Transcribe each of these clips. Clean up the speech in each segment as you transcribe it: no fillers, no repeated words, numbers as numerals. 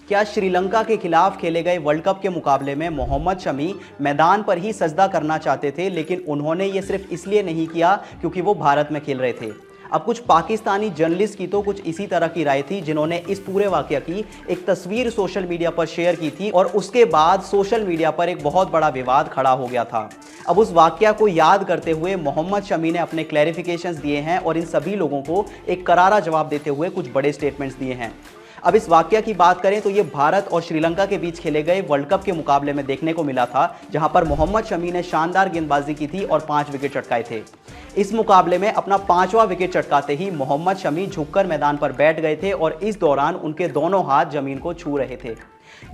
क्या श्रीलंका के खिलाफ खेले गए वर्ल्ड कप के मुकाबले में मोहम्मद शमी मैदान पर ही सजदा करना चाहते थे, लेकिन उन्होंने ये सिर्फ इसलिए नहीं किया क्योंकि वो भारत में खेल रहे थे। अब कुछ पाकिस्तानी जर्नलिस्ट की तो कुछ इसी तरह की राय थी, जिन्होंने इस पूरे वाकया की एक तस्वीर सोशल मीडिया पर शेयर की थी और उसके बाद सोशल मीडिया पर एक बहुत बड़ा विवाद खड़ा हो गया था। अब उस वाकया को याद करते हुए मोहम्मद शमी ने अपने क्लैरिफिकेशंस दिए हैं और इन सभी लोगों को एक करारा जवाब देते हुए कुछ बड़े स्टेटमेंट्स दिए हैं। अब इस वाकया की बात करें तो ये भारत और श्रीलंका के बीच खेले गए वर्ल्ड कप के मुकाबले में देखने को मिला था, जहां पर मोहम्मद शमी ने शानदार गेंदबाजी की थी और 5 विकेट चटकाए थे। इस मुकाबले में अपना 5वां विकेट चटकाते ही मोहम्मद शमी झुककर मैदान पर बैठ गए थे और इस दौरान उनके दोनों हाथ जमीन को छू रहे थे,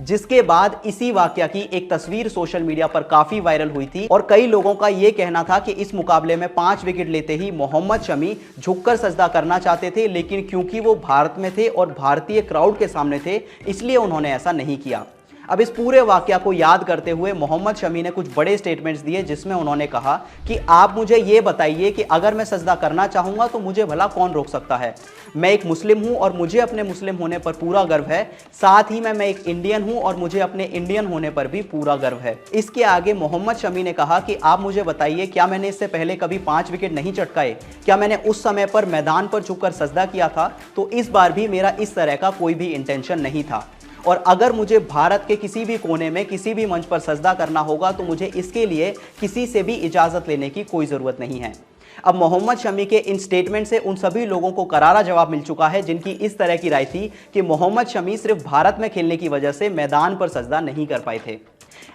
जिसके बाद इसी वाकया की एक तस्वीर सोशल मीडिया पर काफी वायरल हुई थी और कई लोगों का यह कहना था कि इस मुकाबले में 5 विकेट लेते ही मोहम्मद शमी झुककर सजदा करना चाहते थे, लेकिन क्योंकि वो भारत में थे और भारतीय क्राउड के सामने थे, इसलिए उन्होंने ऐसा नहीं किया। अब इस पूरे वाकया को याद करते हुए मोहम्मद शमी ने कुछ बड़े स्टेटमेंट्स दिए, जिसमें उन्होंने कहा कि आप मुझे ये बताइए कि अगर मैं सजदा करना चाहूंगा तो मुझे भला कौन रोक सकता है। मैं एक मुस्लिम हूं और मुझे अपने मुस्लिम होने पर पूरा गर्व है, साथ ही मैं एक इंडियन हूं और मुझे अपने इंडियन होने पर भी पूरा गर्व है। इसके आगे मोहम्मद शमी ने कहा कि आप मुझे बताइए, क्या मैंने इससे पहले कभी 5 विकेट नहीं चटकाए? क्या मैंने उस समय पर मैदान पर झुककर सजदा किया था? तो इस बार भी मेरा इस तरह का कोई भी इंटेंशन नहीं था, और अगर मुझे भारत के किसी भी कोने में किसी भी मंच पर सजदा करना होगा तो मुझे इसके लिए किसी से भी इजाज़त लेने की कोई ज़रूरत नहीं है। अब मोहम्मद शमी के इन स्टेटमेंट से उन सभी लोगों को करारा जवाब मिल चुका है जिनकी इस तरह की राय थी कि मोहम्मद शमी सिर्फ भारत में खेलने की वजह से मैदान पर सजदा नहीं कर पाए थे।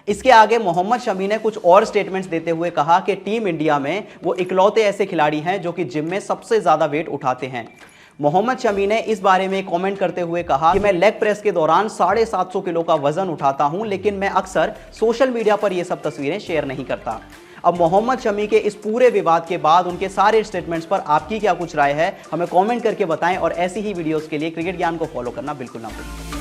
इसके आगे मोहम्मद शमी ने कुछ और स्टेटमेंट्स देते हुए कहा कि टीम इंडिया में वो इकलौते ऐसे खिलाड़ी हैं जो कि जिम में सबसे ज़्यादा वेट उठाते हैं। मोहम्मद शमी ने इस बारे में कमेंट करते हुए कहा कि मैं लेग प्रेस के दौरान 750 किलो का वजन उठाता हूं, लेकिन मैं अक्सर सोशल मीडिया पर यह सब तस्वीरें शेयर नहीं करता। अब मोहम्मद शमी के इस पूरे विवाद के बाद उनके सारे स्टेटमेंट्स पर आपकी क्या कुछ राय है, हमें कमेंट करके बताएं और ऐसी ही वीडियोस के लिए क्रिकेट ज्ञान को फॉलो करना बिल्कुल ना भूलें।